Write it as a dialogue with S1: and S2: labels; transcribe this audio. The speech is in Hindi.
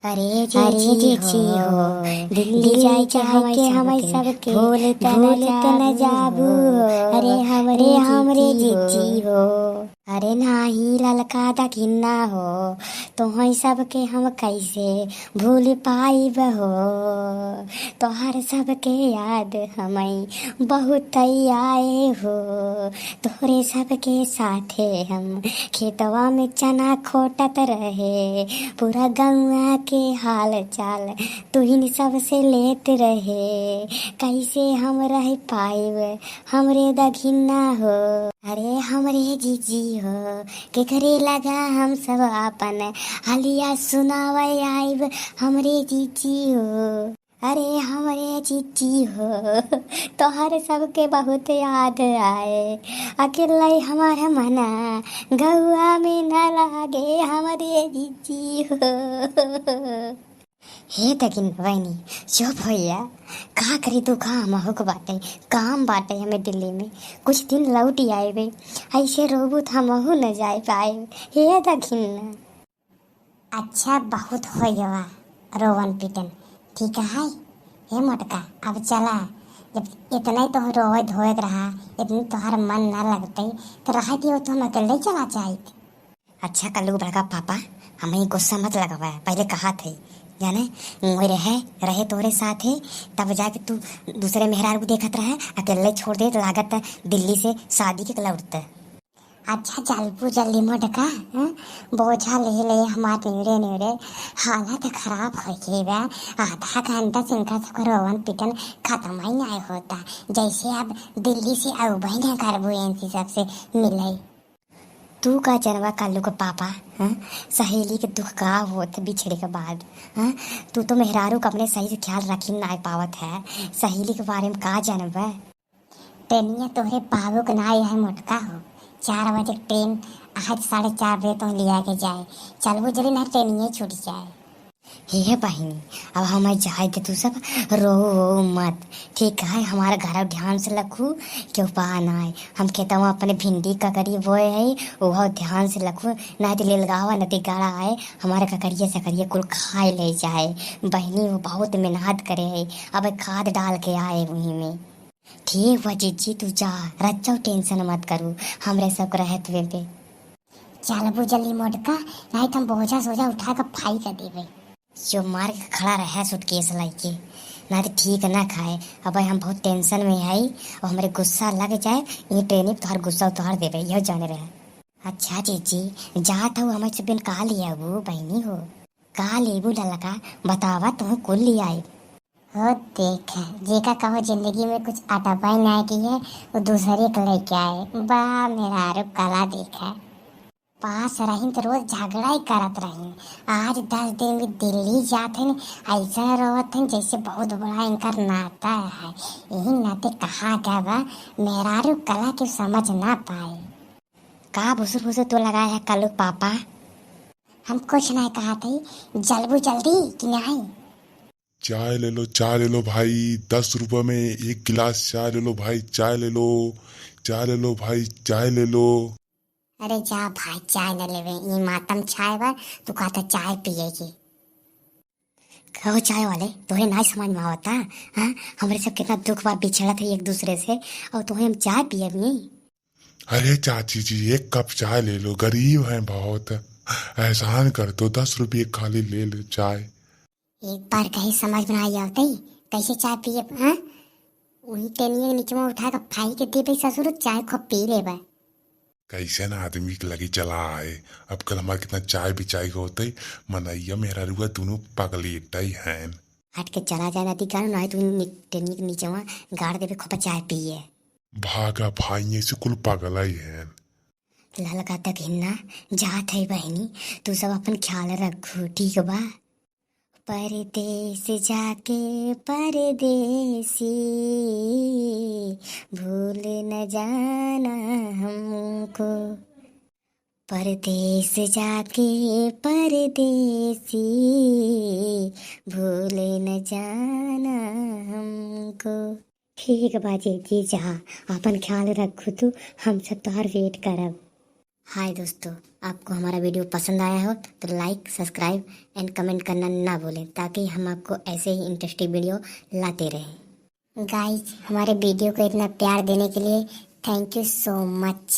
S1: अरे जी हो दिल्ली जाए के हमारे सबके भूल त न जाबू हो। अरे हमरे जी हो। अरे नाही ललका दखिना हो तोहई सबके हम कैसे भूल पाइब हो। तोहर सबके याद हमें बहुत आए हो। तोहरे सबके साथे हम खेतवा में चना खोटत रहे। पूरा गौआ के हाल चाल तुहिन सबसे लेत रहे। कैसे हम रह पाइब हमरे दखिना हो। अरे हमरे जीजी हो के घरे लगा हम सब आपन हलिया सुनावे आइब हमरे जीजी हो। अरे हमरे जीजी हो तोहर सबके बहुत याद आए। अकेला हमारा मना गौआ में न लागे हमरे जीजी हो। हे तकिन वैनी चुप भैया का करी तू काम हुक बाटे काम बाटे हमें दिल्ली में कुछ दिन लौट आए बे। ऐसे रोबू हमहू न जाए पाए। हे तकिन अच्छा बहुत हो गया रोवन पीटन ठीक है। हे मोटका अब चला जब इतना ही तो रोए धोए रहा इतनी तोहर मन न लगते तो रह दियो तो हम अकेले चला जाए। अच्छा कल्लू बड़का पापा हमें गुस्सा मत लगावा पहले कहा थे जाने वो रहे तोरे साथ है तब जाके तू दूसरे मेहरारू देखत रहे अकेले छोड़ दे तो लागत दिल्ली से शादी के लौटते। अच्छा चल जल्दी मोटका बोझा ले हमारे नेड़े नेड़े हालत खराब हो गई बा। आधा घंटा से इनका सबका रोवन पिटन खत्म ही नहीं होता जैसे अब दिल्ली से अब न करबू इनसे सबसे मिले। तू का जनवा कालू का पापा सहेली के दुख का होत बिछड़े के बाद तू तो मेहरारू का अपने सही से ख्याल रखी ना पावत है। सहेली के बारे में का जानब टेनिया तोहरे पावो के ना है मोटका हो। 4 बजे ट्रेन आज 4:30 बजे तो लिया के जाए चलबू जल्दी ना ट्रेनिए छूट जाए। हे बहिनी अब हमें जाए दे तू सब रो मत ठीक है। हमारे घर ध्यान से रखू क्यों पा ना आए हम खेतवा अपने भिंडी ककड़ी बोए है वह ध्यान से रखू ना तो लेलगावा न तो गाड़ा आए हमारे ककड़िए सकड़िए कुल खाए ले जाए। बहनी वो बहुत मेहनत करे है अब खाद डाल के आए वहीं में। ठीक बा जीजी तू जा रच्चो टेंशन मत करू हमरे सब रहत वे पे चलबू जल्दी मोटका नहीं तो हम बोझा सोझा उठा कर फाई कर देवे। जो मार के खड़ा रहे सूटकेस लेके ना तो ठीक ना खाए। अब हम बहुत टेंशन में है और हमारे गुस्सा लग जाए ये ट्रेनिंग तोहर गुस्सा उतार देवे यह जाने रहे। अच्छा जीजी जात हो हमें बिन का लिया वो बहनी हो का लेबू ललका बतावा तुम कुल लिया हो। देख जेका कहो जिंदगी में कुछ अटपाई ना की है वो दूसरे को लेके आए बा मेरा कला देखा पास रही तो रोज झगड़ा ही करत रही। आज 10 दिन में दिल्ली जाते न ऐसा रोवत हैं जैसे बहुत बड़ा इनका नाता है। यही नाते कहा क्या बा मेहरारू कला के समझ ना पाए। का भुसुर भुसुर तो लगाया है कल पापा हम कुछ नहीं कहा थे जल्बू जल्दी कि नहीं।
S2: चाय ले लो भाई 10 रुपए में 1 गिलास चाय ले लो भाई चाय ले लो भाई चाय ले लो।
S1: अरे जा भाई चाय न लेवे ये मातम चाय बा तू कहता चाय पिएगी। कहो चाय वाले तोहे ना समझ में आवता हमारे सब कितना दुख बा बिछड़ा थे एक दूसरे से और तुम्हें हम चाय पिए नहीं।
S2: अरे चाची जी 1 कप चाय ले लो गरीब हैं बहुत एहसान कर दो 10 रुपये खाली ले लो चाय।
S1: एक बार कहीं समझ में आई आवते कैसे चाय पिए वही टेनिए नीचे में उठा कर फाई के दे ससुर चाय खूब पी ले बा।
S2: कैसे ना आदमी के लगी चला आए अब कल हमारे कितना चाय बिचाई होते मनैया मेरा रुआ दोनों पगलेटा ही हैं।
S1: हट के चला जाना दी कर ना तू टेनिए के नीचे में गाड़ देवे खूब चाय पिए
S2: भागा भाई से कुल पागल ही हैं।
S1: ललका तक हिन्ना जात है बहनी तू सब अपन ख्याल रखू ठीक बा। परदेस जाके परदेसी भूल न जाना हमको। परदेस जाके परदेसी भूल न जाना हमको। ठीक बा जी जा अपन ख्याल रखू तू हम सब तोहर वेट करब। हाय दोस्तों, आपको हमारा वीडियो पसंद आया हो तो लाइक, सब्सक्राइब एंड कमेंट करना ना भूलें, ताकि हम आपको ऐसे ही इंटरेस्टिंग वीडियो लाते रहें। गाइस, हमारे वीडियो को इतना प्यार देने के लिए थैंक यू सो मच।